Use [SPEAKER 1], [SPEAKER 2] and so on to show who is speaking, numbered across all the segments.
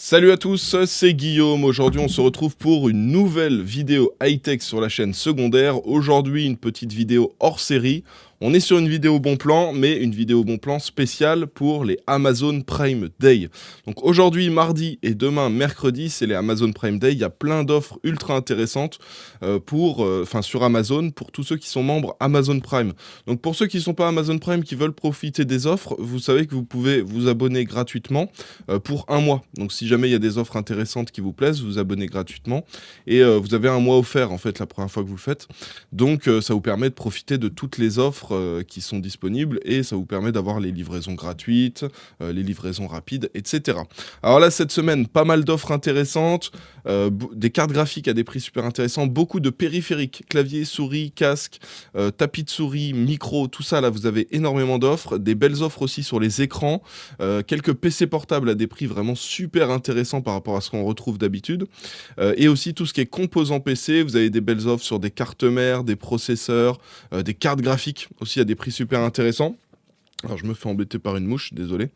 [SPEAKER 1] Salut à tous, c'est Guillaume. Aujourd'hui, on se retrouve pour une nouvelle vidéo high-tech sur la chaîne secondaire. Aujourd'hui, une petite vidéo hors série. On est sur une vidéo bon plan, mais une vidéo bon plan spéciale pour les Amazon Prime Day. Donc aujourd'hui, mardi et demain, mercredi, c'est les Amazon Prime Day. Il y a plein d'offres ultra intéressantes sur Amazon pour tous ceux qui sont membres Amazon Prime. Donc pour ceux qui ne sont pas Amazon Prime, qui veulent profiter des offres, vous savez que vous pouvez vous abonner gratuitement pour un mois. Donc si jamais il y a des offres intéressantes qui vous plaisent, vous abonnez gratuitement et vous avez un mois offert en fait la première fois que vous le faites. Donc ça vous permet de profiter de toutes les offres qui sont disponibles et ça vous permet d'avoir les livraisons gratuites, les livraisons rapides, etc. Alors là cette semaine, pas mal d'offres intéressantes, des cartes graphiques à des prix super intéressants, beaucoup de périphériques, clavier, souris, casque, tapis de souris, micro, tout ça là vous avez énormément d'offres, des belles offres aussi sur les écrans, quelques PC portables à des prix vraiment super intéressants par rapport à ce qu'on retrouve d'habitude, et aussi tout ce qui est composants PC, vous avez des belles offres sur des cartes mères, des processeurs, des cartes graphiques aussi à des prix super intéressants. Alors je me fais embêter par une mouche, désolé.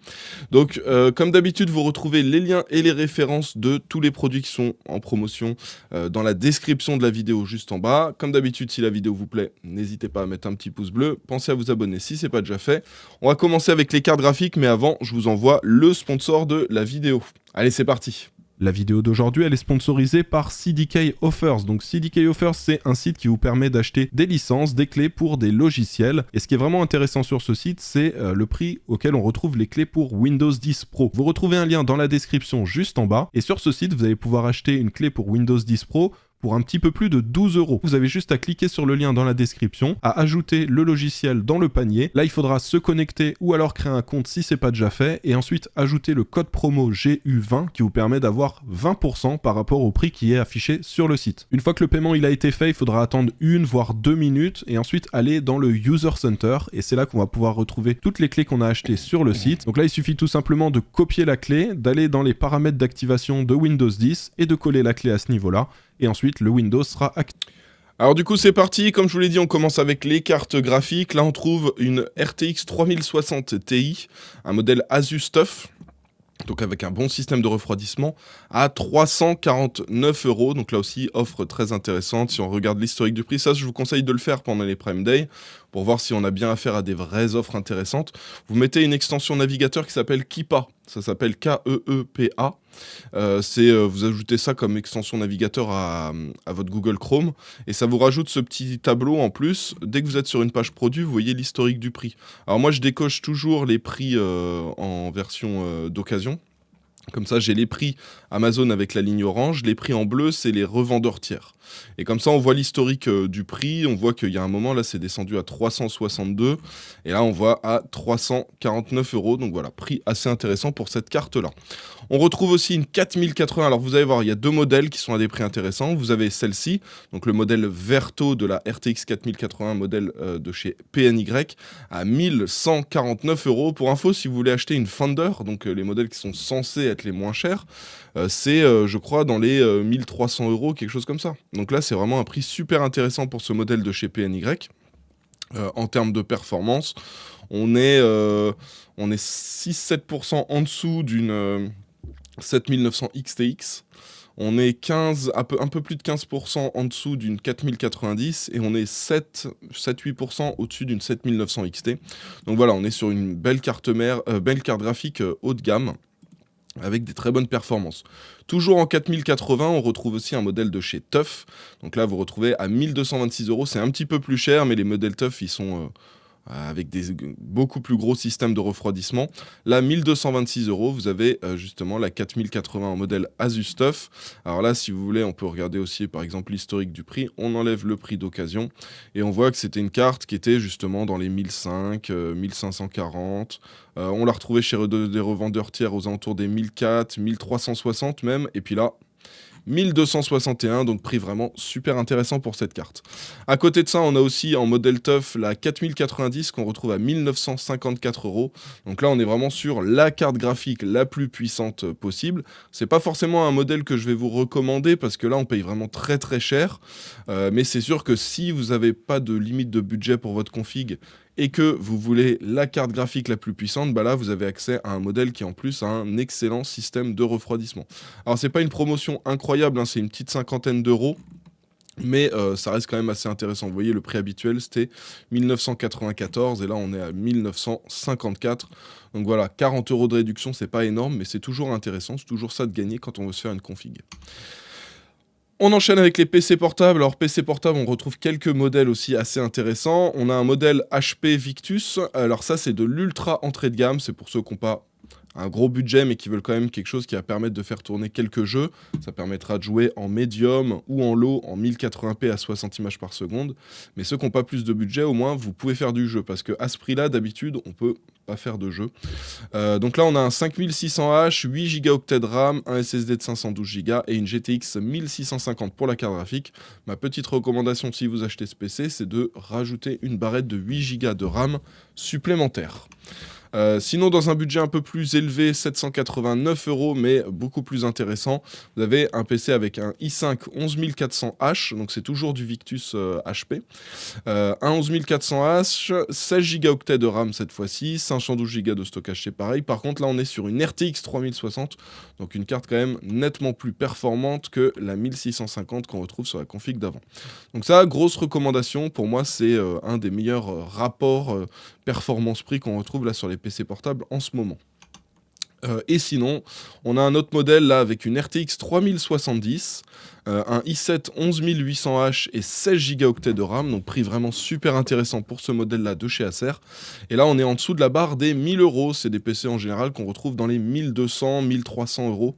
[SPEAKER 1] Donc comme d'habitude, vous retrouvez les liens et les références de tous les produits qui sont en promotion dans la description de la vidéo juste en bas. Comme d'habitude, si la vidéo vous plaît, n'hésitez pas à mettre un petit pouce bleu. Pensez à vous abonner si ce n'est pas déjà fait. On va commencer avec les cartes graphiques, mais avant, je vous envoie le sponsor de la vidéo. Allez, c'est parti.
[SPEAKER 2] La vidéo d'aujourd'hui, elle est sponsorisée par CDK Offers. Donc CDK Offers, c'est un site qui vous permet d'acheter des licences, des clés pour des logiciels. Et ce qui est vraiment intéressant sur ce site, c'est le prix auquel on retrouve les clés pour Windows 10 Pro. Vous retrouvez un lien dans la description juste en bas. Et sur ce site, vous allez pouvoir acheter une clé pour Windows 10 Pro pour un petit peu plus de 12 €. Vous avez juste à cliquer sur le lien dans la description, à ajouter le logiciel dans le panier. Là, il faudra se connecter ou alors créer un compte si c'est pas déjà fait et ensuite ajouter le code promo GU20 qui vous permet d'avoir 20% par rapport au prix qui est affiché sur le site. Une fois que le paiement il a été fait, il faudra attendre 1 voire 2 minutes et ensuite aller dans le User Center et c'est là qu'on va pouvoir retrouver toutes les clés qu'on a achetées sur le site. Donc là, il suffit tout simplement de copier la clé, d'aller dans les paramètres d'activation de Windows 10 et de coller la clé à ce niveau-là. Et ensuite, le Windows sera activé.
[SPEAKER 1] Alors du coup c'est parti, comme je vous l'ai dit on commence avec les cartes graphiques. Là on trouve une RTX 3060 Ti, un modèle Asus TUF, donc avec un bon système de refroidissement, à 349 €. Donc là aussi, offre très intéressante. Si on regarde l'historique du prix, ça je vous conseille de le faire pendant les Prime Day, pour voir si on a bien affaire à des vraies offres intéressantes. Vous mettez une extension navigateur qui s'appelle Keepa, ça s'appelle Keepa. Vous ajoutez ça comme extension navigateur à votre Google Chrome, et ça vous rajoute ce petit tableau en plus. Dès que vous êtes sur une page produit, vous voyez l'historique du prix. Alors moi je décoche toujours les prix en version d'occasion. Comme ça, j'ai les prix Amazon avec la ligne orange, les prix en bleu, c'est les revendeurs tiers. Et comme ça, on voit l'historique du prix, on voit qu'il y a un moment, là, c'est descendu à 362, et là, on voit à 349 €. Donc voilà, prix assez intéressant pour cette carte-là. On retrouve aussi une 4080, alors vous allez voir, il y a deux modèles qui sont à des prix intéressants. Vous avez celle-ci, donc le modèle Verto de la RTX 4080, modèle de chez PNY, à 1149 €. Pour info, si vous voulez acheter une Fender, donc les modèles qui sont censés être les moins chers, c'est je crois dans les 1300 €, quelque chose comme ça. Donc là c'est vraiment un prix super intéressant pour ce modèle de chez PNY. En termes de performance, on est 6-7% en dessous d'une 7900 XTX. On est un peu plus de 15% en dessous d'une 4090 et on est 7-8% au-dessus d'une 7900 XT. Donc voilà, on est sur une belle carte graphique haut de gamme, avec des très bonnes performances. Toujours en 4080, on retrouve aussi un modèle de chez TUF. Donc là, vous retrouvez à 1226 €. C'est un petit peu plus cher, mais les modèles TUF, ils sont avec des beaucoup plus gros systèmes de refroidissement. Là, 1226 €, vous avez justement la 4080 en modèle Asus TUF. Alors là, si vous voulez, on peut regarder aussi par exemple l'historique du prix. On enlève le prix d'occasion et on voit que c'était une carte qui était justement dans les 1005, 1540. On l'a retrouvée chez des revendeurs tiers aux alentours des 1004, 1360 même. Et puis là, 1261, donc prix vraiment super intéressant pour cette carte. À côté de ça, on a aussi en modèle TUF la 4090 qu'on retrouve à 1954 €. Donc là, on est vraiment sur la carte graphique la plus puissante possible. C'est pas forcément un modèle que je vais vous recommander parce que là, on paye vraiment très très cher. Mais c'est sûr que si vous n'avez pas de limite de budget pour votre config et que vous voulez la carte graphique la plus puissante, bah là vous avez accès à un modèle qui en plus a un excellent système de refroidissement. Alors c'est pas une promotion incroyable, hein, c'est une petite cinquantaine d'euros, mais ça reste quand même assez intéressant. Vous voyez, le prix habituel c'était 1994 et là on est à 1954. Donc voilà, 40 € de réduction, c'est pas énorme, mais c'est toujours intéressant, c'est toujours ça de gagner quand on veut se faire une config. On enchaîne avec les PC portables. Alors PC portable, on retrouve quelques modèles aussi assez intéressants. On a un modèle HP Victus. Alors ça, c'est de l'ultra entrée de gamme. C'est pour ceux qui n'ont pas un gros budget mais qui veulent quand même quelque chose qui va permettre de faire tourner quelques jeux. Ça permettra de jouer en médium ou en low en 1080p à 60 images par seconde. Mais ceux qui n'ont pas plus de budget, au moins, vous pouvez faire du jeu. Parce qu'à ce prix-là, d'habitude, on peut pas faire de jeu. Donc là, on a un 5600H, 8 Go de RAM, un SSD de 512 Go et une GTX 1650 pour la carte graphique. Ma petite recommandation si vous achetez ce PC, c'est de rajouter une barrette de 8 Go de RAM supplémentaire. Sinon, dans un budget un peu plus élevé, 789 €, mais beaucoup plus intéressant, vous avez un PC avec un i5 11400H, donc c'est toujours du Victus HP. Un 11400H, 16 Go de RAM cette fois-ci, 512 Go de stockage, c'est pareil. Par contre, là, on est sur une RTX 3060, donc une carte quand même nettement plus performante que la 1650 qu'on retrouve sur la config d'avant. Donc ça, grosse recommandation, pour moi, c'est un des meilleurs rapports performance-prix qu'on retrouve là sur les PC portables en ce moment. Et sinon, on a un autre modèle là avec une RTX 3070, un i7 11800H et 16 Go de RAM, donc prix vraiment super intéressant pour ce modèle-là de chez Acer. Et là, on est en dessous de la barre des 1000 €. C'est des PC en général qu'on retrouve dans les 1200, 1300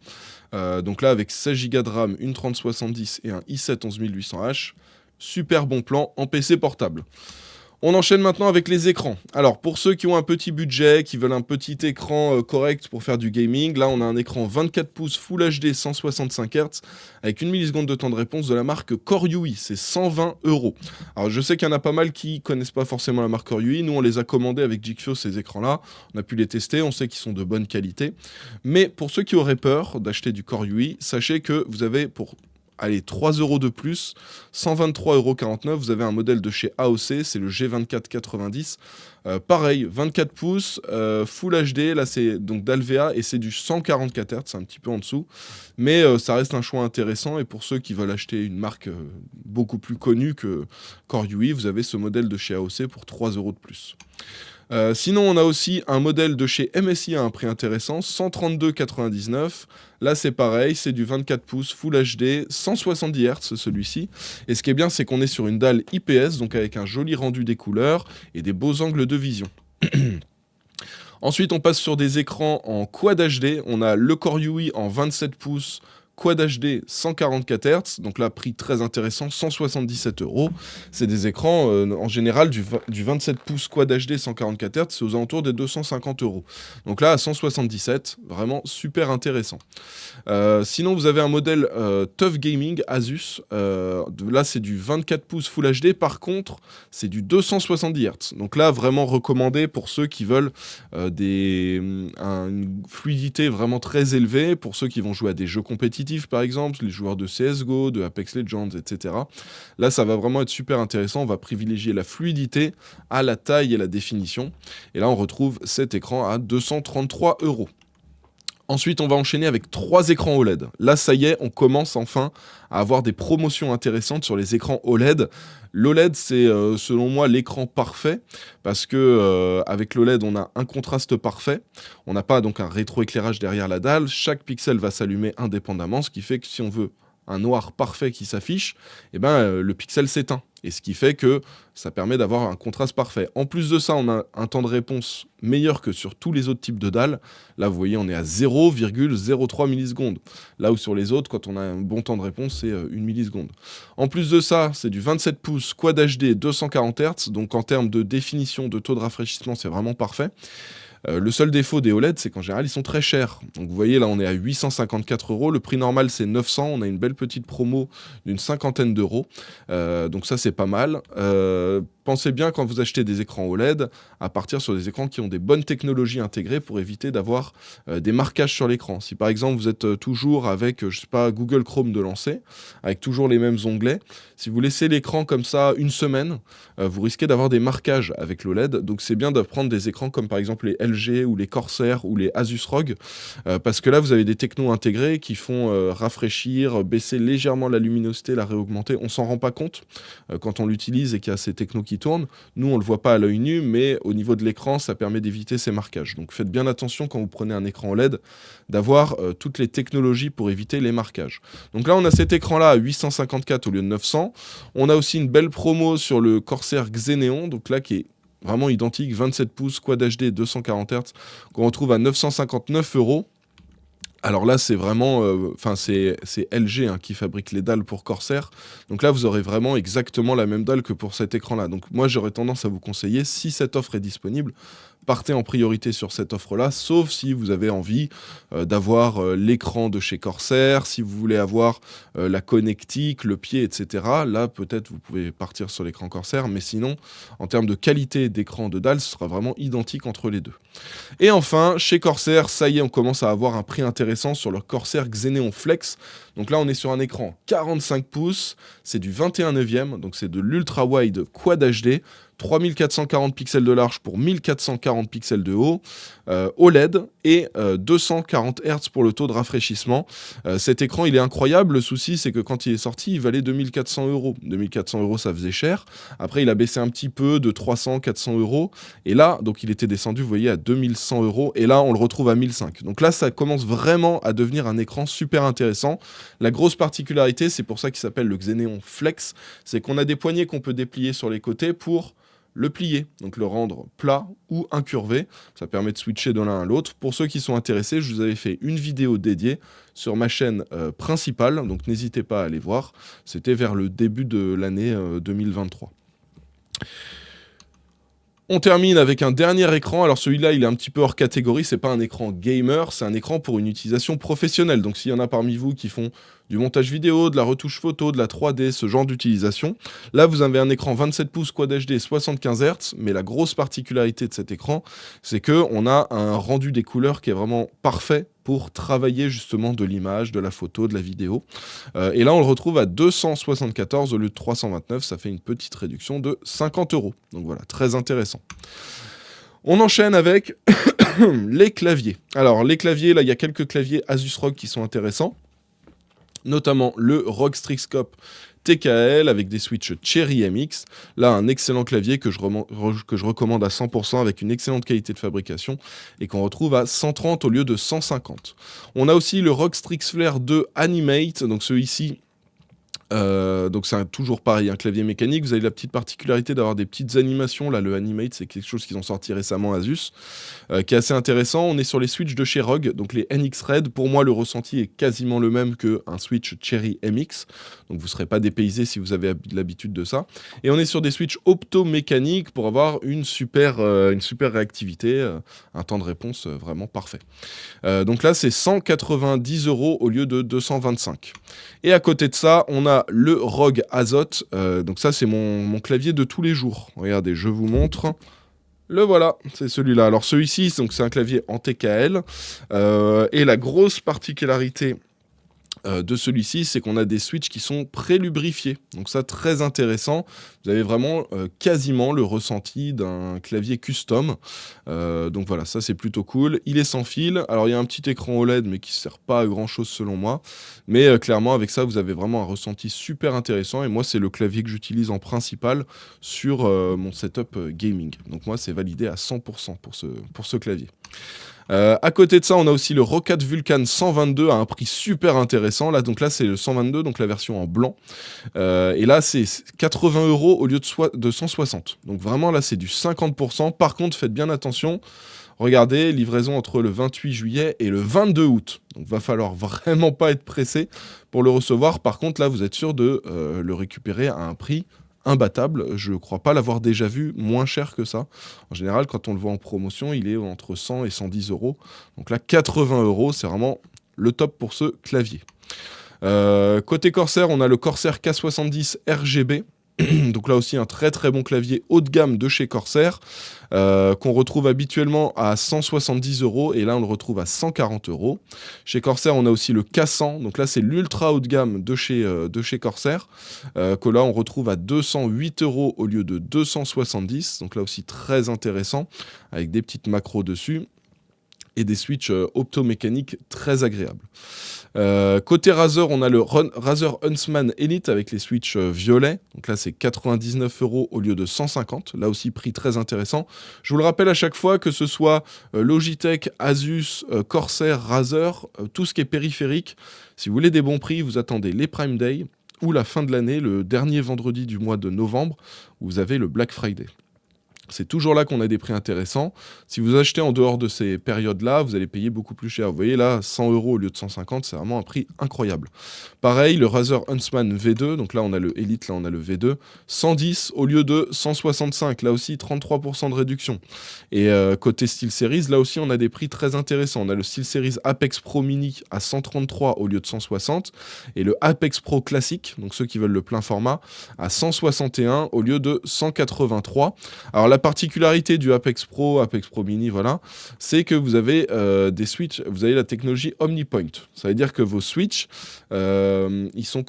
[SPEAKER 1] €. Donc là, avec 16 Go de RAM, une 3070 et un i7 11800H, super bon plan en PC portable. On enchaîne maintenant avec les écrans. Alors, pour ceux qui ont un petit budget, qui veulent un petit écran correct pour faire du gaming, là, on a un écran 24 pouces Full HD 165 Hz avec 1 milliseconde de temps de réponse de la marque Core UI. C'est 120 €. Alors, je sais qu'il y en a pas mal qui connaissent pas forcément la marque Core UI. Nous, on les a commandés avec Jikfio, ces écrans-là. On a pu les tester, on sait qu'ils sont de bonne qualité. Mais pour ceux qui auraient peur d'acheter du Core UI, sachez que vous avez pour 3 € de plus, 123,49 €, vous avez un modèle de chez AOC, c'est le G2490. Pareil, 24 pouces, Full HD, là c'est donc d'Alvea et c'est du 144 Hz, c'est un petit peu en dessous. Mais ça reste un choix intéressant et pour ceux qui veulent acheter une marque beaucoup plus connue que Core UI, vous avez ce modèle de chez AOC pour 3 € de plus. Sinon, on a aussi un modèle de chez MSI à un prix intéressant, 132,99 €. Là, c'est pareil, c'est du 24 pouces Full HD, 170 Hz celui-ci. Et ce qui est bien, c'est qu'on est sur une dalle IPS, donc avec un joli rendu des couleurs et des beaux angles de vision. Ensuite, on passe sur des écrans en Quad HD. On a le Core UI en 27 pouces, Quad HD 144 Hz, donc là prix très intéressant, 177 €. C'est des écrans en général du 27 pouces Quad HD 144 Hz, c'est aux alentours des 250 €. Donc là à 177, vraiment super intéressant. Sinon vous avez un modèle TUF Gaming Asus, là c'est du 24 pouces Full HD, par contre c'est du 270 Hz. Donc là vraiment recommandé pour ceux qui veulent une fluidité vraiment très élevée, pour ceux qui vont jouer à des jeux compétitifs par exemple, les joueurs de CSGO, de Apex Legends, etc. Là, ça va vraiment être super intéressant. On va privilégier la fluidité à la taille et la définition. Et là, on retrouve cet écran à 233 €. Ensuite, on va enchaîner avec 3 écrans OLED. Là, ça y est, on commence enfin à avoir des promotions intéressantes sur les écrans OLED. L'OLED, c'est selon moi l'écran parfait parce que avec l'OLED, on a un contraste parfait. On n'a pas donc un rétroéclairage derrière la dalle. Chaque pixel va s'allumer indépendamment, ce qui fait que si on veut un noir parfait qui s'affiche, le pixel s'éteint. Et ce qui fait que ça permet d'avoir un contraste parfait. En plus de ça, on a un temps de réponse meilleur que sur tous les autres types de dalles. Là, vous voyez, on est à 0,03 millisecondes. Là où sur les autres, quand on a un bon temps de réponse, c'est 1 milliseconde. En plus de ça, c'est du 27 pouces Quad HD 240 Hz. Donc en termes de définition, de taux de rafraîchissement, c'est vraiment parfait. Le seul défaut des OLED, c'est qu'en général, ils sont très chers. Donc vous voyez, là, on est à 854 €. Le prix normal, c'est 900. On a une belle petite promo d'une 50aine d'euros. Donc ça, c'est pas mal. Pensez bien, quand vous achetez des écrans OLED, à partir sur des écrans qui ont des bonnes technologies intégrées pour éviter d'avoir des marquages sur l'écran. Si par exemple, vous êtes toujours avec, je sais pas, Google Chrome de lancer, avec toujours les mêmes onglets, si vous laissez l'écran comme ça une semaine, vous risquez d'avoir des marquages avec l'OLED. Donc c'est bien de prendre des écrans comme par exemple les LG ou les Corsair ou les Asus ROG, parce que là, vous avez des technos intégrés qui font rafraîchir, baisser légèrement la luminosité, la réaugmenter. On s'en rend pas compte quand on l'utilise et qu'il y a ces technos qui tournent. Nous, on le voit pas à l'œil nu, mais au niveau de l'écran, ça permet d'éviter ces marquages. Donc faites bien attention quand vous prenez un écran OLED d'avoir toutes les technologies pour éviter les marquages. Donc là, on a cet écran-là à 854 au lieu de 900. On a aussi une belle promo sur le Corsair Xeneon, donc là qui est vraiment identique, 27 pouces, Quad HD, 240 Hz, qu'on retrouve à 959 €. Alors là, c'est vraiment, c'est LG qui fabrique les dalles pour Corsair. Donc là, vous aurez vraiment exactement la même dalle que pour cet écran-là. Donc moi, j'aurais tendance à vous conseiller, si cette offre est disponible, partez en priorité sur cette offre-là, sauf si vous avez envie d'avoir l'écran de chez Corsair, si vous voulez avoir la connectique, le pied, etc. Là, peut-être, vous pouvez partir sur l'écran Corsair, mais sinon, en termes de qualité d'écran de dalle, ce sera vraiment identique entre les deux. Et enfin, chez Corsair, ça y est, on commence à avoir un prix intéressant sur le Corsair Xeneon Flex. Donc là, on est sur un écran 45 pouces, c'est du 21/9, donc c'est de l'ultra-wide Quad HD, 3440 pixels de large pour 1440 pixels de haut, OLED et 240 Hz pour le taux de rafraîchissement. Cet écran, il est incroyable. Le souci, c'est que quand il est sorti, il valait 2400 €. 2400 €, ça faisait cher. Après, il a baissé un petit peu de 300, 400 €. Et là, donc il était descendu, vous voyez, à 2100 €. Et là, on le retrouve à 1005. Donc là, ça commence vraiment à devenir un écran super intéressant. La grosse particularité, c'est pour ça qu'il s'appelle le Xeneon Flex, c'est qu'on a des poignées qu'on peut déplier sur les côtés pour le plier, donc le rendre plat ou incurvé. Ça permet de switcher de l'un à l'autre. Pour ceux qui sont intéressés, je vous avais fait une vidéo dédiée sur ma chaîne principale, donc n'hésitez pas à aller voir. C'était vers le début de l'année 2023. On termine avec un dernier écran. Alors celui-là, il est un petit peu hors catégorie. C'est pas un écran gamer, c'est un écran pour une utilisation professionnelle. Donc s'il y en a parmi vous qui font du montage vidéo, de la retouche photo, de la 3D, ce genre d'utilisation, là vous avez un écran 27 pouces Quad HD 75 Hz. Mais la grosse particularité de cet écran, c'est que on a un rendu des couleurs qui est vraiment parfait pour travailler justement de l'image, de la photo, de la vidéo. Et là, on le retrouve à 274 au lieu de 329. Ça fait une petite réduction de 50 €. Donc voilà, très intéressant. On enchaîne avec les claviers. Alors, les claviers, là, il y a quelques claviers Asus ROG qui sont intéressants, notamment le ROG Strixscope TKL avec des switches Cherry MX. Là, un excellent clavier que je recommande à 100% avec une excellente qualité de fabrication et qu'on retrouve à 130 au lieu de 150. On a aussi le ROG Strix Flare 2 Animate, donc celui-ci. Donc c'est toujours pareil, un clavier mécanique. Vous avez la petite particularité d'avoir des petites animations. Là, le Animate, c'est quelque chose qu'ils ont sorti récemment Asus, qui est assez intéressant. On est sur les switches de chez ROG, donc les NX Red. Pour moi, le ressenti est quasiment le même qu'un switch Cherry MX. Donc vous ne serez pas dépaysé si vous avez l'habitude de ça. Et on est sur des switches opto-mécaniques pour avoir une super réactivité, un temps de réponse vraiment parfait. Donc là, c'est 190 € au lieu de 225. Et à côté de ça, on a le ROG Azoth. Donc ça, c'est mon clavier de tous les jours. Regardez, je vous montre. Le voilà, c'est celui-là. Alors celui-ci, donc c'est un clavier en TKL. Et la grosse particularité de celui-ci, c'est qu'on a des switches qui sont pré-lubrifiés. Donc ça, très intéressant. Vous avez vraiment quasiment le ressenti d'un clavier custom. Donc voilà, ça c'est plutôt cool. Il est sans fil. Alors il y a un petit écran OLED, mais qui ne sert pas à grand-chose selon moi. Mais clairement, avec ça, vous avez vraiment un ressenti super intéressant. Et moi, c'est le clavier que j'utilise en principal sur mon setup gaming. Donc moi, c'est validé à 100% pour ce clavier. À côté de ça, on a aussi le Roccat Vulcan 122 à un prix super intéressant. Là, donc là, c'est le 122, donc la version en blanc. Et là, c'est 80 € au lieu de 160. Donc vraiment, là, c'est du 50%. Par contre, faites bien attention. Regardez, livraison entre le 28 juillet et le 22 août. Donc, va falloir vraiment pas être pressé pour le recevoir. Par contre, là, vous êtes sûr de le récupérer à un prix imbattable. Je crois pas l'avoir déjà vu moins cher que ça. En général, quand on le voit en promotion, il est entre 100 et 110 euros. Donc là, 80 euros, c'est vraiment le top pour ce clavier. Côté Corsair, on a le Corsair K70 RGB. Donc là aussi un très très bon clavier haut de gamme de chez Corsair qu'on retrouve habituellement à 170 euros et là on le retrouve à 140 euros. Chez Corsair on a aussi le K100, donc là c'est l'ultra haut de gamme de chez Corsair que là on retrouve à 208 euros au lieu de 270, donc là aussi très intéressant avec des petites macros dessus et des switches optomécaniques très agréables. Côté Razer, on a le Razer Huntsman Elite avec les switches violets. Donc là, c'est 99 euros au lieu de 150. Là aussi, prix très intéressant. Je vous le rappelle à chaque fois, que ce soit Logitech, Asus, Corsair, Razer, tout ce qui est périphérique, si vous voulez des bons prix, vous attendez les Prime Day ou la fin de l'année, le dernier vendredi du mois de novembre, où vous avez le Black Friday. C'est toujours là qu'on a des prix intéressants. Si vous achetez en dehors de ces périodes-là, vous allez payer beaucoup plus cher. Vous voyez là, 100 euros au lieu de 150, c'est vraiment un prix incroyable. Pareil, le Razer Huntsman V2, donc là on a le Elite, là on a le V2, 110 au lieu de 165, là aussi 33% de réduction. Et côté SteelSeries, là aussi on a des prix très intéressants. On a le SteelSeries Apex Pro Mini à 133 au lieu de 160, et le Apex Pro Classic, donc ceux qui veulent le plein format, à 161 au lieu de 183. Alors la particularité du Apex Pro Mini, voilà, c'est que vous avez des switches, vous avez la technologie OmniPoint. Ça veut dire que vos switches, ils sont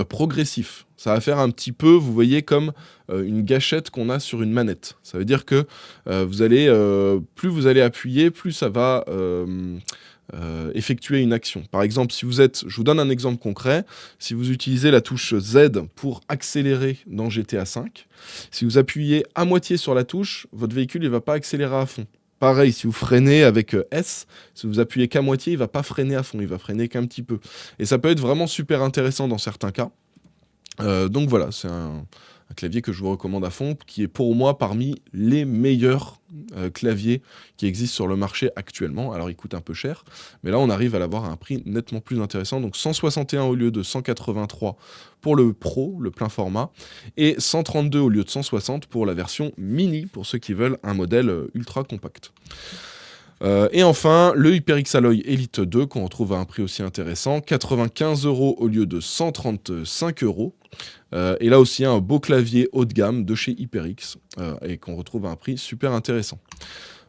[SPEAKER 1] progressifs. Ça va faire un petit peu, vous voyez, comme une gâchette qu'on a sur une manette. Ça veut dire que plus vous allez appuyer, plus ça va effectuer une action. Par exemple, je vous donne un exemple concret, si vous utilisez la touche Z pour accélérer dans GTA V, si vous appuyez à moitié sur la touche, votre véhicule ne va pas accélérer à fond. Pareil, si vous freinez avec S, si vous appuyez qu'à moitié, il ne va pas freiner à fond, il va freiner qu'un petit peu. Et ça peut être vraiment super intéressant dans certains cas. Donc voilà, c'est un clavier que je vous recommande à fond, qui est pour moi parmi les meilleurs claviers qui existent sur le marché actuellement. Alors il coûte un peu cher, mais là on arrive à l'avoir à un prix nettement plus intéressant. Donc 161 au lieu de 183 pour le Pro, le plein format, et 132 au lieu de 160 pour la version mini, pour ceux qui veulent un modèle ultra compact. Et enfin, le HyperX Alloy Elite 2 qu'on retrouve à un prix aussi intéressant, 95 euros au lieu de 135 euros. Et là aussi, un beau clavier haut de gamme de chez HyperX et qu'on retrouve à un prix super intéressant.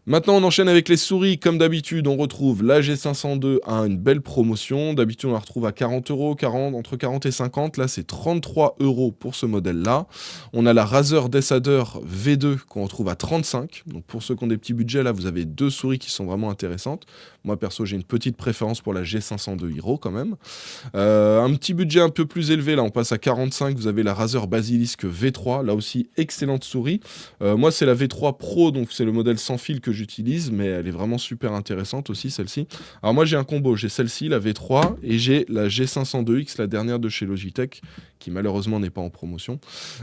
[SPEAKER 1] Maintenant, on enchaîne avec les souris. Comme d'habitude, on retrouve la G502 à une belle promotion. D'habitude, on la retrouve à 40 euros, entre 40 et 50. Là, c'est 33 euros pour ce modèle-là. On a la Razer Decider V2 qu'on retrouve à 35. Donc, pour ceux qui ont des petits budgets, là, vous avez deux souris qui sont vraiment intéressantes. Moi, perso, j'ai une petite préférence pour la G502 Hero quand même. Un petit budget un peu plus élevé, là, on passe à 45. Vous avez la Razer Basilisk V3. Là aussi, excellente souris. Moi, c'est la V3 Pro, donc c'est le modèle sans fil que j'utilise, mais elle est vraiment super intéressante aussi, celle-ci. Alors moi j'ai un combo, j'ai celle-ci, la V3, et j'ai la G502X, la dernière de chez Logitech, qui malheureusement n'est pas en promotion.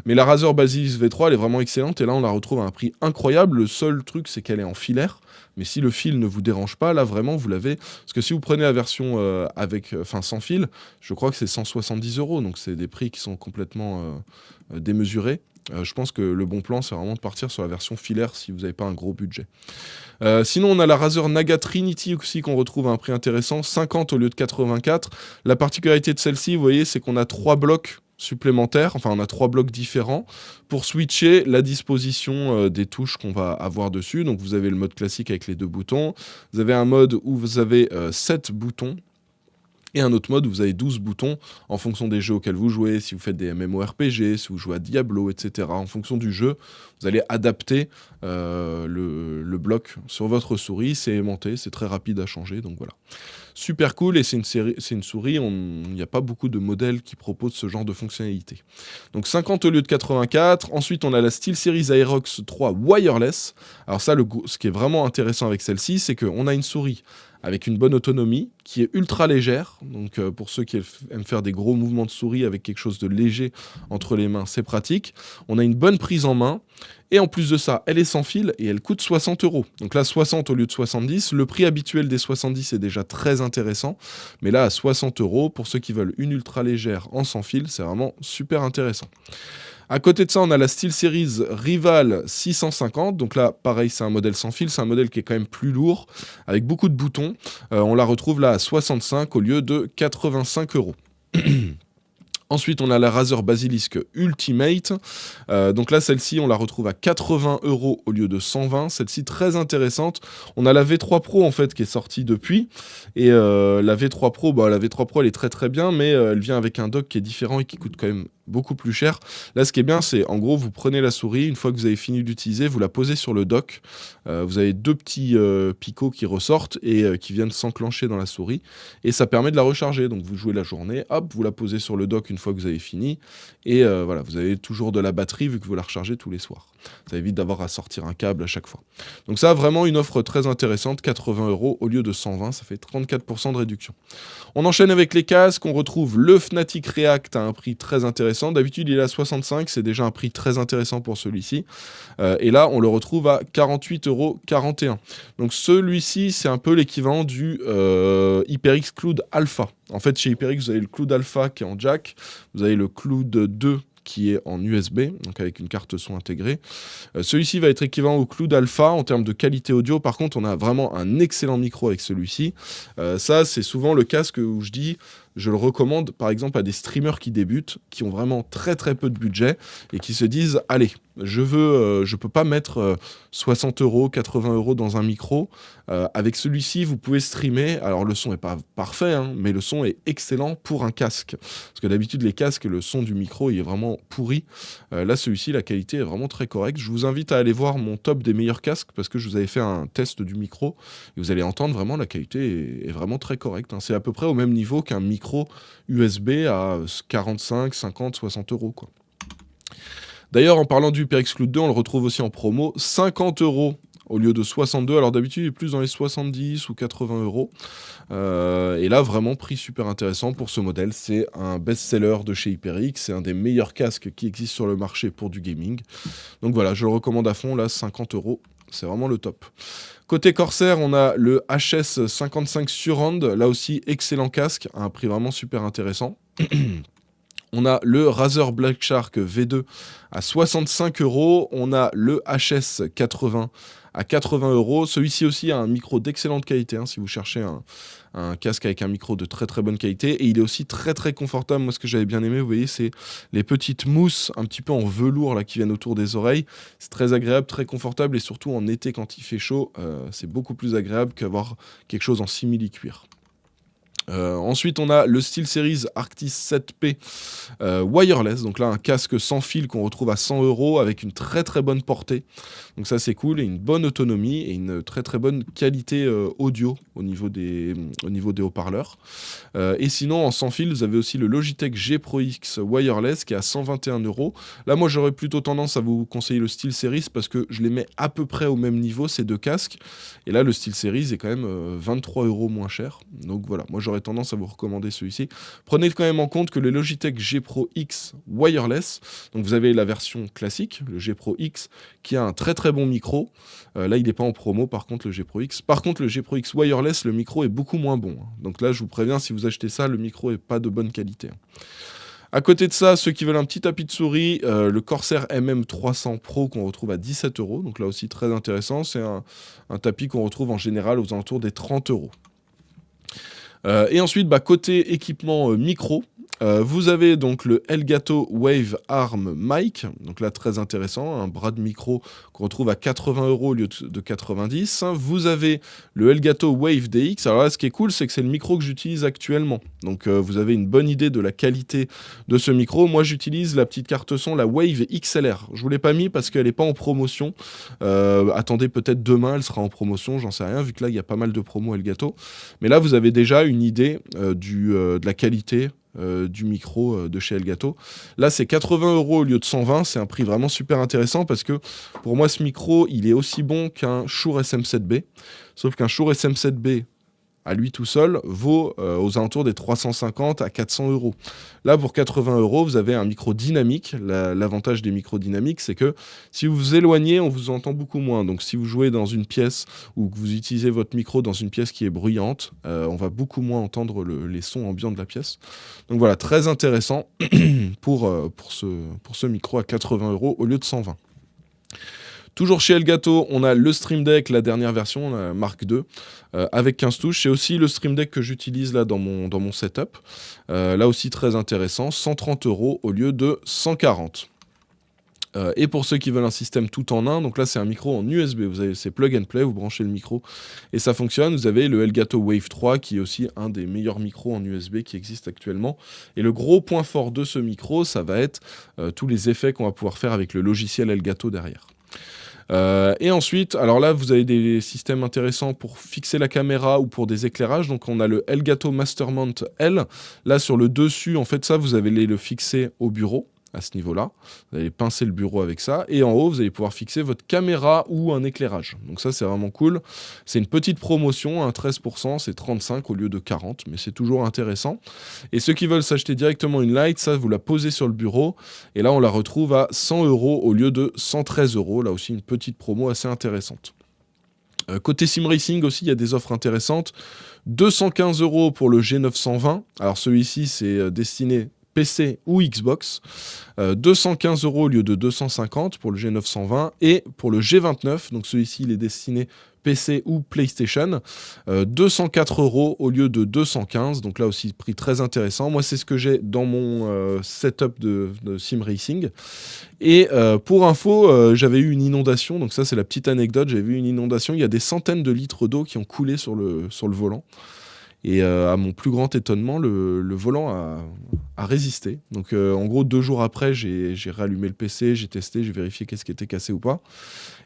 [SPEAKER 1] Mais la Razer Basilisk V3, elle est vraiment excellente, et là on la retrouve à un prix incroyable. Le seul truc, c'est qu'elle est en filaire, mais si le fil ne vous dérange pas, là vraiment vous l'avez, parce que si vous prenez la version sans fil, je crois que c'est 170 euros, donc c'est des prix qui sont complètement démesurés. Je pense que le bon plan, c'est vraiment de partir sur la version filaire si vous n'avez pas un gros budget. Sinon, on a la Razer Naga Trinity aussi qu'on retrouve à un prix intéressant, 50 au lieu de 84. La particularité de celle-ci, vous voyez, c'est qu'on a 3 blocs supplémentaires, enfin on a 3 blocs différents pour switcher la disposition des touches qu'on va avoir dessus. Donc vous avez le mode classique avec les 2 boutons, vous avez un mode où vous avez 7 boutons, et un autre mode où vous avez 12 boutons en fonction des jeux auxquels vous jouez, si vous faites des MMORPG, si vous jouez à Diablo, etc. En fonction du jeu, vous allez adapter le bloc sur votre souris, c'est aimanté, c'est très rapide à changer, donc voilà. Super cool, et c'est une souris, il n'y a pas beaucoup de modèles qui proposent ce genre de fonctionnalité. Donc 50 au lieu de 84, ensuite on a la SteelSeries Aerox 3 Wireless. Alors ça, ce qui est vraiment intéressant avec celle-ci, c'est qu'on a une souris avec une bonne autonomie, qui est ultra légère, donc pour ceux qui aiment faire des gros mouvements de souris avec quelque chose de léger entre les mains, c'est pratique. On a une bonne prise en main, Et en plus de ça, elle est sans fil et elle coûte 60 euros. Donc là, 60 au lieu de 70. Le prix habituel des 70 est déjà très intéressant. Mais là, à 60 euros, pour ceux qui veulent une ultra légère en sans fil, c'est vraiment super intéressant. À côté de ça, on a la SteelSeries Rival 650. Donc là, pareil, c'est un modèle sans fil. C'est un modèle qui est quand même plus lourd, avec beaucoup de boutons. On la retrouve là à 65 au lieu de 85 euros. Ensuite, on a la Razer Basilisk Ultimate. Donc là, celle-ci, on la retrouve à 80 euros au lieu de 120. Celle-ci, très intéressante. On a la V3 Pro, en fait, qui est sortie depuis. Et la V3 Pro, la V3 Pro, elle est très très bien, mais elle vient avec un dock qui est différent et qui coûte quand même beaucoup plus cher. Là, ce qui est bien, c'est en gros, vous prenez la souris, une fois que vous avez fini d'utiliser, vous la posez sur le dock. Vous avez deux petits picots qui ressortent et qui viennent s'enclencher dans la souris. Et ça permet de la recharger. Donc, vous jouez la journée, hop, vous la posez sur le dock une fois que vous avez fini. Et voilà, vous avez toujours de la batterie vu que vous la rechargez tous les soirs. Ça évite d'avoir à sortir un câble à chaque fois. Donc ça, vraiment une offre très intéressante, 80 euros au lieu de 120, ça fait 34% de réduction. On enchaîne avec les casques, on retrouve le Fnatic React à un prix très intéressant. D'habitude, il est à 65, c'est déjà un prix très intéressant pour celui-ci. Et là, on le retrouve à 48,41 euros. Donc celui-ci, c'est un peu l'équivalent du HyperX Cloud Alpha. En fait, chez HyperX, vous avez le Cloud Alpha qui est en jack, vous avez le Cloud 2 qui est en USB, donc avec une carte son intégrée. Celui-ci va être équivalent au Cloud Alpha en termes de qualité audio. Par contre, on a vraiment un excellent micro avec celui-ci. Ça, c'est souvent le casque où je dis, je le recommande par exemple à des streamers qui débutent, qui ont vraiment très très peu de budget et qui se disent, allez, je peux pas mettre 60 euros, 80 euros dans un micro. Avec celui-ci, vous pouvez streamer. Alors le son n'est pas parfait, hein, mais le son est excellent pour un casque. Parce que d'habitude, les casques, le son du micro, il est vraiment pourri. Là, celui-ci, la qualité est vraiment très correcte. Je vous invite à aller voir mon top des meilleurs casques parce que je vous avais fait un test du micro et vous allez entendre vraiment la qualité est vraiment très correcte, hein. C'est à peu près au même niveau qu'un micro USB à 45, 50, 60 euros, quoi. D'ailleurs, en parlant du HyperX Cloud 2, on le retrouve aussi en promo, 50 euros au lieu de 62. Alors d'habitude, il est plus dans les 70 ou 80 euros. Et là, vraiment, prix super intéressant pour ce modèle. C'est un best-seller de chez HyperX. C'est un des meilleurs casques qui existent sur le marché pour du gaming. Donc voilà, je le recommande à fond. Là, 50 euros, c'est vraiment le top. Côté Corsair, on a le HS55 Surround. Là aussi, excellent casque, à un prix vraiment super intéressant. On a le Razer Black Shark V2 à 65 euros. On a le HS80 à 80 euros. Celui-ci aussi a un micro d'excellente qualité, hein, si vous cherchez un casque avec un micro de très très bonne qualité. Et il est aussi très très confortable. Moi, ce que j'avais bien aimé, vous voyez, c'est les petites mousses un petit peu en velours là, qui viennent autour des oreilles. C'est très agréable, très confortable. Et surtout en été, quand il fait chaud, c'est beaucoup plus agréable qu'avoir quelque chose en simili-cuir. Ensuite, on a le SteelSeries Arctis 7P wireless. Donc là, un casque sans fil qu'on retrouve à 100 euros avec une très très bonne portée. Donc ça, c'est cool et une bonne autonomie et une très très bonne qualité audio au niveau des haut-parleurs. Et sinon, en sans fil, vous avez aussi le Logitech G Pro X wireless qui est à 121 euros. Là, moi, j'aurais plutôt tendance à vous conseiller le SteelSeries parce que je les mets à peu près au même niveau, ces deux casques. Et là, le SteelSeries est quand même 23 euros moins cher. Donc voilà, moi, j'aurais tendance à vous recommander celui-ci. Prenez quand même en compte que le Logitech G Pro X wireless, donc vous avez la version classique, le G Pro X, qui a un très très bon micro. Là, il n'est pas en promo, par contre, le G Pro X. Par contre, le G Pro X wireless, le micro est beaucoup moins bon, hein. Donc là, je vous préviens, si vous achetez ça, le micro n'est pas de bonne qualité, hein. À côté de ça, ceux qui veulent un petit tapis de souris, le Corsair MM300 Pro qu'on retrouve à 17 euros. Donc là aussi, très intéressant. C'est un tapis qu'on retrouve en général aux alentours des 30 euros. Et ensuite, côté équipement micro, vous avez donc le Elgato Wave Arm Mic, donc là très intéressant, un bras de micro qu'on retrouve à 80 euros au lieu de 90. Vous avez le Elgato Wave DX, alors là ce qui est cool c'est que c'est le micro que j'utilise actuellement, donc vous avez une bonne idée de la qualité de ce micro. Moi j'utilise la petite carte son, la Wave XLR, je vous l'ai pas mis parce qu'elle n'est pas en promotion, attendez peut-être demain elle sera en promotion, j'en sais rien vu que là il y a pas mal de promos Elgato, mais là vous avez déjà une idée de la qualité du micro de chez Elgato. Là c'est 80 euros au lieu de 120, c'est un prix vraiment super intéressant parce que pour moi ce micro il est aussi bon qu'un Shure SM7B, sauf qu'un Shure SM7B à lui tout seul, vaut aux alentours des 350 à 400 euros. Là, pour 80 euros, vous avez un micro dynamique. L'avantage des micros dynamiques, c'est que si vous vous éloignez, on vous entend beaucoup moins. Donc, si vous jouez dans une pièce ou que vous utilisez votre micro dans une pièce qui est bruyante, on va beaucoup moins entendre les sons ambiants de la pièce. Donc voilà, très intéressant pour ce micro à 80 euros au lieu de 120. Toujours chez Elgato, on a le Stream Deck, la dernière version, la Mark II, avec 15 touches. C'est aussi le Stream Deck que j'utilise là dans mon setup. Là aussi très intéressant, 130 euros au lieu de 140. Et pour ceux qui veulent un système tout en un, donc là c'est un micro en USB, c'est plug and play, vous branchez le micro et ça fonctionne. Vous avez le Elgato Wave 3 qui est aussi un des meilleurs micros en USB qui existe actuellement. Et le gros point fort de ce micro, ça va être tous les effets qu'on va pouvoir faire avec le logiciel Elgato derrière. Et ensuite, alors là, vous avez des systèmes intéressants pour fixer la caméra ou pour des éclairages. Donc, on a le Elgato Mastermount L. Là, sur le dessus, en fait, ça, vous allez le fixer au bureau. À ce niveau-là, vous allez pincer le bureau avec ça, et en haut, vous allez pouvoir fixer votre caméra ou un éclairage. Donc ça, c'est vraiment cool. C'est une petite promotion, 13%, c'est 35 au lieu de 40, mais c'est toujours intéressant. Et ceux qui veulent s'acheter directement une light, ça, vous la posez sur le bureau, et là, on la retrouve à 100 euros au lieu de 113 euros. Là aussi, une petite promo assez intéressante. Côté Sim Racing aussi, il y a des offres intéressantes. 215 euros pour le G920. Alors celui-ci, c'est destiné PC ou Xbox, 215 euros au lieu de 250 pour le G920, et pour le G29, donc celui-ci il est destiné PC ou PlayStation, 204 euros au lieu de 215, donc là aussi prix très intéressant. Moi c'est ce que j'ai dans mon setup de Sim Racing. Et pour info, j'avais eu une inondation, donc ça c'est la petite anecdote, j'avais vu une inondation, il y a des centaines de litres d'eau qui ont coulé sur le volant. Et à mon plus grand étonnement, le volant a résisté. Donc en gros, 2 jours après, j'ai rallumé le PC, j'ai testé, j'ai vérifié qu'est-ce qui était cassé ou pas.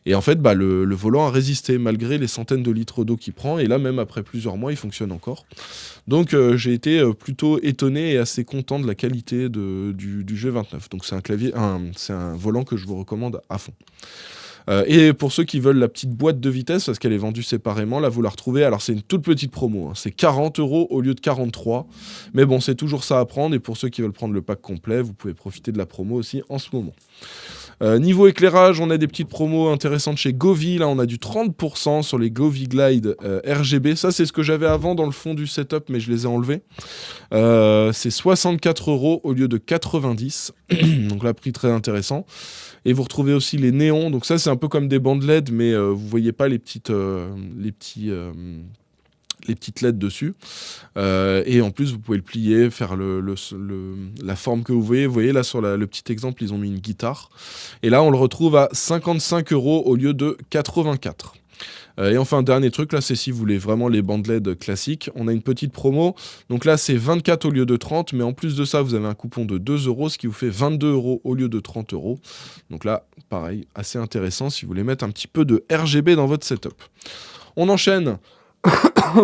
[SPEAKER 1] Et en fait, le volant a résisté malgré les centaines de litres d'eau qu'il prend. Et là, même après plusieurs mois, il fonctionne encore. Donc j'ai été plutôt étonné et assez content de la qualité du G29. Donc c'est un volant que je vous recommande à fond. Et pour ceux qui veulent la petite boîte de vitesse, parce qu'elle est vendue séparément, là vous la retrouvez, alors c'est une toute petite promo, hein, c'est 40 euros au lieu de 43, mais bon c'est toujours ça à prendre, et pour ceux qui veulent prendre le pack complet, vous pouvez profiter de la promo aussi en ce moment. Niveau éclairage, on a des petites promos intéressantes chez Govee. Là, on a du 30% sur les Govee Glide RGB. Ça, c'est ce que j'avais avant dans le fond du setup, mais je les ai enlevés. C'est 64 euros au lieu de 90. Donc là, prix très intéressant. Et vous retrouvez aussi les néons. Donc ça, c'est un peu comme des bandes LED, mais vous voyez pas les petites LED dessus. Et en plus, vous pouvez le plier, faire la forme que vous voyez. Vous voyez, là, sur le petit exemple, ils ont mis une guitare. Et là, on le retrouve à 55 euros au lieu de 84. Et enfin, dernier truc, là, c'est si vous voulez vraiment les bandes LED classiques. On a une petite promo. Donc là, c'est 24 au lieu de 30. Mais en plus de ça, vous avez un coupon de 2 euros, ce qui vous fait 22 euros au lieu de 30 euros. Donc là, pareil, assez intéressant si vous voulez mettre un petit peu de RGB dans votre setup. On enchaîne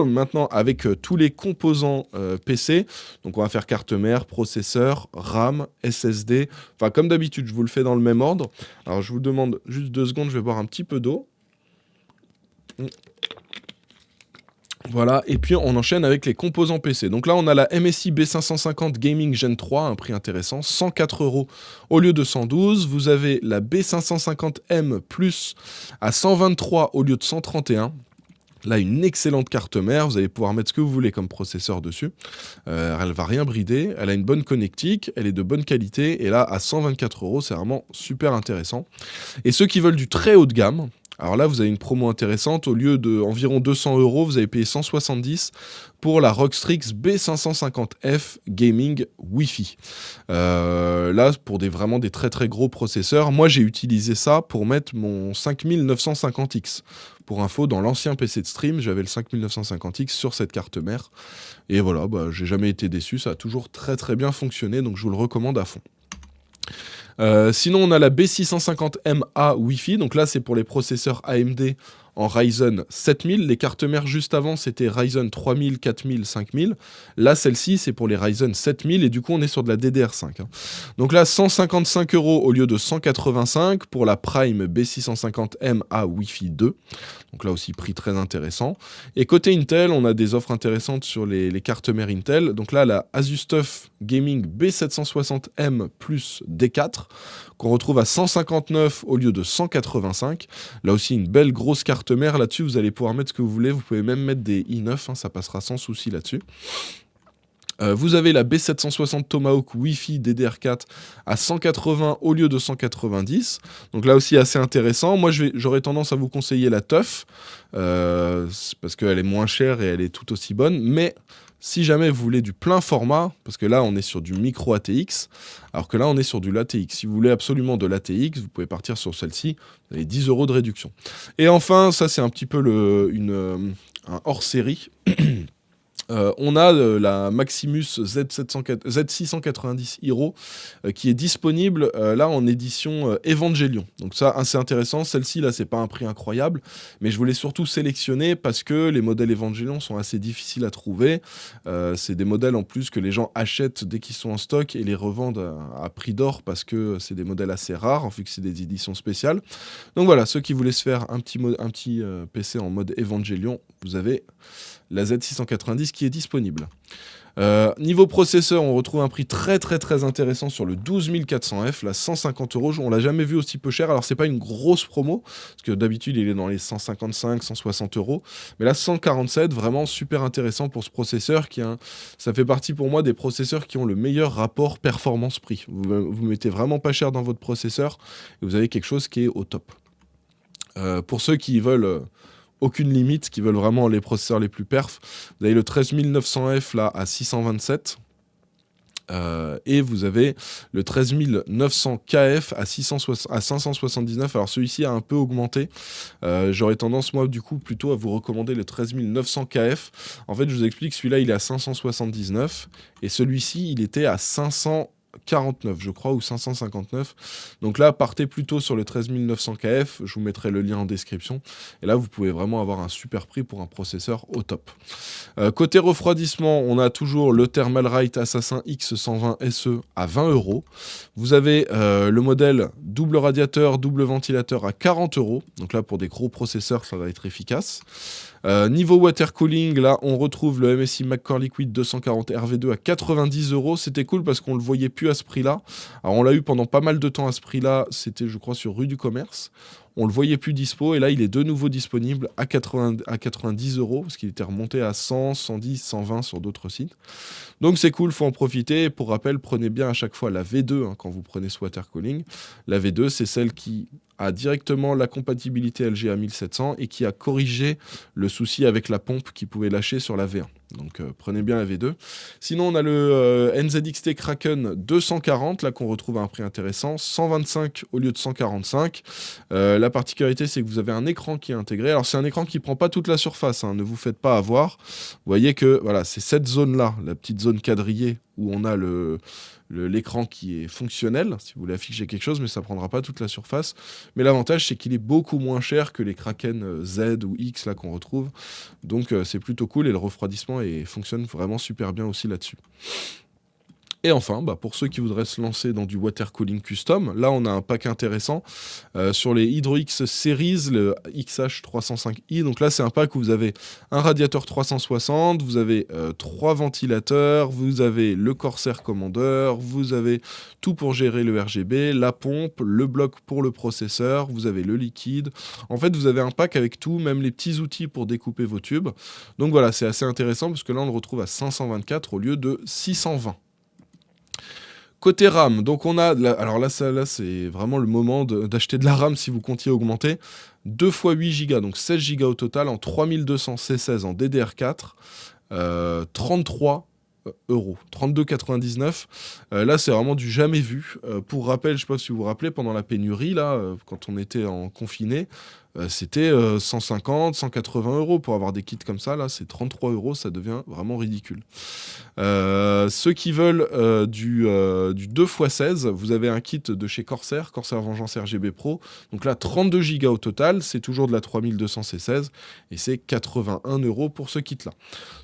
[SPEAKER 1] maintenant avec tous les composants PC. Donc on va faire carte mère, processeur, RAM, SSD. Enfin comme d'habitude, je vous le fais dans le même ordre. Alors je vous demande juste 2 secondes, je vais boire un petit peu d'eau. Voilà, et puis on enchaîne avec les composants PC. Donc là on a la MSI B550 Gaming Gen 3, un prix intéressant, 104 euros au lieu de 112. Vous avez la B550M Plus à 123 au lieu de 131. Là, une excellente carte mère, vous allez pouvoir mettre ce que vous voulez comme processeur dessus. Elle va rien brider, elle a une bonne connectique, elle est de bonne qualité, et là, à 124 euros, c'est vraiment super intéressant. Et ceux qui veulent du très haut de gamme, alors là, vous avez une promo intéressante, au lieu de environ 200 euros, vous avez payé 170 pour la Rockstrix B550F Gaming Wi-Fi. Là, pour vraiment des très très gros processeurs, moi j'ai utilisé ça pour mettre mon 5950X. Pour info, dans l'ancien PC de stream, j'avais le 5950X sur cette carte mère. Et voilà, j'ai jamais été déçu, ça a toujours très très bien fonctionné, donc je vous le recommande à fond. Sinon, on a la B650MA Wi-Fi, donc là c'est pour les processeurs AMD en Ryzen 7000. Les cartes mères juste avant, c'était Ryzen 3000, 4000, 5000. Là, celle-ci, c'est pour les Ryzen 7000 et du coup, on est sur de la DDR5. Hein. Donc là, 155 € au lieu de 185 pour la Prime B650M à Wi-Fi 2. Donc là aussi, prix très intéressant. Et côté Intel, on a des offres intéressantes sur les cartes mères Intel. Donc là, la Asus TUF Gaming B760M plus D4, qu'on retrouve à 159 au lieu de 185. Là aussi, une belle grosse carte mère. Là-dessus, vous allez pouvoir mettre ce que vous voulez. Vous pouvez même mettre des i9, hein, ça passera sans souci là-dessus. Vous avez la B760 Tomahawk Wi-Fi DDR4 à 180 au lieu de 190. Donc là aussi assez intéressant. Moi j'aurais tendance à vous conseiller la TUF parce qu'elle est moins chère et elle est tout aussi bonne. Mais si jamais vous voulez du plein format, parce que là on est sur du micro ATX, alors que là on est sur du LATX. Si vous voulez absolument de l'ATX, vous pouvez partir sur celle-ci. Vous avez 10 € de réduction. Et enfin, ça c'est un petit peu un hors-série. On a la Maximus Z690 Hero qui est disponible là en édition Evangelion. Donc ça, assez intéressant. Celle-ci, là, c'est pas un prix incroyable, mais je voulais surtout sélectionner parce que les modèles Evangelion sont assez difficiles à trouver. C'est des modèles en plus que les gens achètent dès qu'ils sont en stock et les revendent à prix d'or parce que c'est des modèles assez rares, vu que c'est des éditions spéciales. Donc voilà, ceux qui voulaient se faire un petit PC en mode Evangelion, vous avez la Z690 qui est disponible. Niveau processeur, on retrouve un prix très intéressant sur le 12400F, là 150 €. On l'a jamais vu aussi peu cher. Alors c'est pas une grosse promo parce que d'habitude il est dans les 155, 160 €, mais là 147, vraiment super intéressant pour ce processeur ça fait partie pour moi des processeurs qui ont le meilleur rapport performance-prix. Vous mettez vraiment pas cher dans votre processeur et vous avez quelque chose qui est au top. Pour ceux qui veulent aucune limite, qui veulent vraiment les processeurs les plus perfs, vous avez le 13900F là à 627 et vous avez le 13900KF à 579. Alors celui-ci a un peu augmenté. J'aurais tendance moi du coup plutôt à vous recommander le 13900KF. En fait, je vous explique, celui-là il est à 579 et celui-ci il était à 549 je crois, ou 559. Donc là, partez plutôt sur le 13900KF, je vous mettrai le lien en description. Et là, vous pouvez vraiment avoir un super prix pour un processeur au top. Côté refroidissement, on a toujours le Thermalright Assassin X120 SE à 20 €. Vous avez le modèle double radiateur, double ventilateur à 40 €. Donc là, pour des gros processeurs, ça va être efficace. Niveau water cooling, là on retrouve le MSI McCore Liquid 240 RV2 à 90 €. C'était cool parce qu'on le voyait plus à ce prix-là. Alors on l'a eu pendant pas mal de temps à ce prix-là. C'était je crois sur rue du Commerce. On le voyait plus dispo et là il est de nouveau disponible à 90 € parce qu'il était remonté à 100, 110, 120 sur d'autres sites. Donc c'est cool, faut en profiter. Et pour rappel, prenez bien à chaque fois la V2 quand vous prenez ce water cooling. La V2, c'est celle qui a directement la compatibilité LG A1700 et qui a corrigé le souci avec la pompe qui pouvait lâcher sur la V1. Donc prenez bien la V2. Sinon on a le NZXT Kraken 240 là qu'on retrouve à un prix intéressant, 125 au lieu de 145. La particularité c'est que vous avez un écran qui est intégré. Alors c'est un écran qui prend pas toute la surface, ne vous faites pas avoir. Vous voyez que voilà, c'est cette zone là, la petite zone quadrillée où on a l'écran qui est fonctionnel, si vous voulez afficher quelque chose, mais ça prendra pas toute la surface. Mais l'avantage, c'est qu'il est beaucoup moins cher que les Kraken Z ou X là qu'on retrouve. Donc c'est plutôt cool et le refroidissement fonctionne vraiment super bien aussi là-dessus. Et enfin, pour ceux qui voudraient se lancer dans du water cooling custom, là on a un pack intéressant sur les HydroX Series, le XH305i. Donc là c'est un pack où vous avez un radiateur 360, vous avez 3 ventilateurs, vous avez le Corsair Commander, vous avez tout pour gérer le RGB, la pompe, le bloc pour le processeur, vous avez le liquide. En fait vous avez un pack avec tout, même les petits outils pour découper vos tubes. Donc voilà, c'est assez intéressant parce que là on le retrouve à 524 au lieu de 620. Côté RAM, donc on a, alors là c'est vraiment le moment d'acheter de la RAM si vous comptiez augmenter. 2 x 8 Go, donc 16 Go au total en 3200 C16 en DDR4, 33 €, 32,99 €. Là c'est vraiment du jamais vu. Pour rappel, je ne sais pas si vous vous rappelez, pendant la pénurie, là, quand on était en confiné, c'était 150, 180 euros pour avoir des kits comme ça. Là, c'est 33 euros, ça devient vraiment ridicule. Ceux qui veulent du 2x16, vous avez un kit de chez Corsair, Corsair Vengeance RGB Pro. Donc là, 32 Go au total, c'est toujours de la 3200 C16 et c'est 81 euros pour ce kit-là.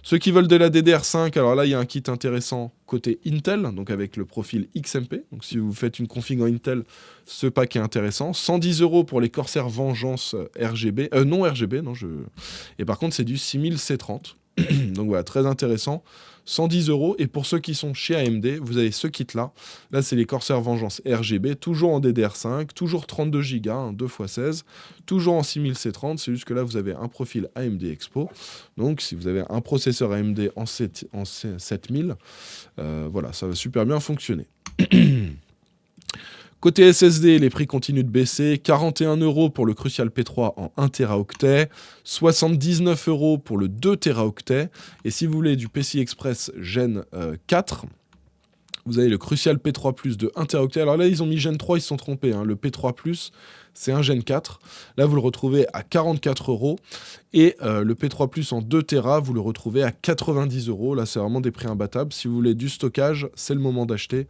[SPEAKER 1] Ceux qui veulent de la DDR5, alors là, il y a un kit intéressant côté Intel, donc avec le profil XMP. Donc si vous faites une config en Intel, ce pack est intéressant. 110 euros pour les Corsair Vengeance RGB, non RGB, non, et par contre, c'est du 6000 C30. Donc voilà, très intéressant. 110 euros. Et pour ceux qui sont chez AMD, vous avez ce kit-là. Là, c'est les Corsair Vengeance RGB, toujours en DDR5, toujours 32 Go, 2x16, toujours en 6000 C30. C'est juste que là, vous avez un profil AMD Expo. Donc, si vous avez un processeur AMD en 7000, voilà, ça va super bien fonctionner. Côté SSD, les prix continuent de baisser. 41 euros pour le Crucial P3 en 1 Teraoctet, 79 euros pour le 2 Teraoctet. Et si vous voulez du PCI Express Gen 4, vous avez le Crucial P3 Plus de 1 Teraoctet. Alors là, ils ont mis Gen 3, ils se sont trompés. Le P3 Plus, c'est un Gen 4. Là, vous le retrouvez à 44 euros. Et le P3 Plus en 2 Tera, vous le retrouvez à 90 euros. Là, c'est vraiment des prix imbattables. Si vous voulez du stockage, c'est le moment d'acheter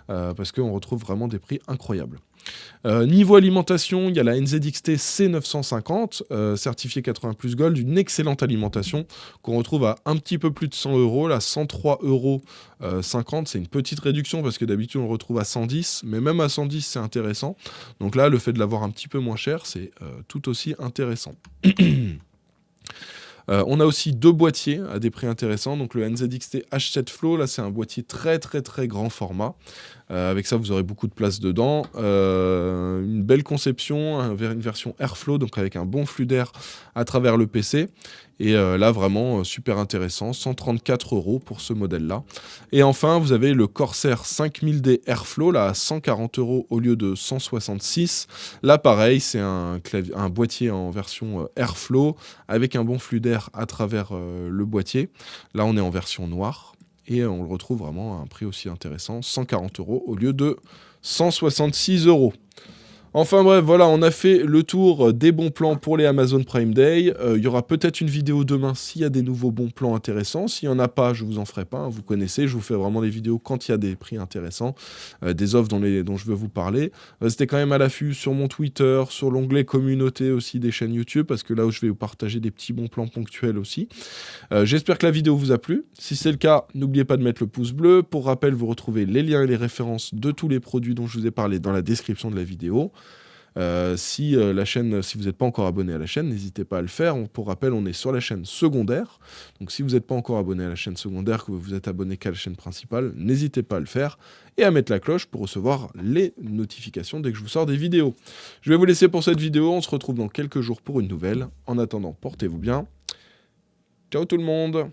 [SPEAKER 1] parce qu'on retrouve vraiment des prix incroyables. Niveau alimentation, il y a la NZXT C950, certifiée 80 plus Gold, une excellente alimentation qu'on retrouve à un petit peu plus de 100 euros, là 103 euros 50, c'est une petite réduction parce que d'habitude on le retrouve à 110, mais même à 110 c'est intéressant. Donc là, le fait de l'avoir un petit peu moins cher, c'est tout aussi intéressant. On a aussi 2 boîtiers à des prix intéressants. Donc le NZXT H7 Flow, là c'est un boîtier très grand format. Avec ça, vous aurez beaucoup de place dedans. Une belle conception, une version Airflow, donc avec un bon flux d'air à travers le PC. Et là, vraiment super intéressant, 134 euros pour ce modèle-là. Et enfin, vous avez le Corsair 5000D Airflow, là, à 140 euros au lieu de 166. Là, pareil, c'est un boîtier en version Airflow, avec un bon flux d'air à travers le boîtier. Là, on est en version noire. Et on le retrouve vraiment à un prix aussi intéressant, 140 euros au lieu de 166 euros. Enfin bref, voilà, on a fait le tour des bons plans pour les Amazon Prime Day. Il y aura peut-être une vidéo demain s'il y a des nouveaux bons plans intéressants. S'il n'y en a pas, je vous en ferai pas. Hein, vous connaissez, je vous fais vraiment des vidéos quand il y a des prix intéressants, des offres dont je veux vous parler. Restez quand même à l'affût sur mon Twitter, sur l'onglet communauté aussi des chaînes YouTube, parce que là où je vais vous partager des petits bons plans ponctuels aussi. J'espère que la vidéo vous a plu. Si c'est le cas, n'oubliez pas de mettre le pouce bleu. Pour rappel, vous retrouvez les liens et les références de tous les produits dont je vous ai parlé dans la description de la vidéo. Si vous n'êtes pas encore abonné à la chaîne, n'hésitez pas à le faire. Pour rappel, on est sur la chaîne secondaire. Donc si vous n'êtes pas encore abonné à la chaîne secondaire, que vous êtes abonné qu'à la chaîne principale, n'hésitez pas à le faire et à mettre la cloche pour recevoir les notifications dès que je vous sors des vidéos. Je vais vous laisser pour cette vidéo. On se retrouve dans quelques jours pour une nouvelle. En attendant, portez-vous bien. Ciao tout le monde!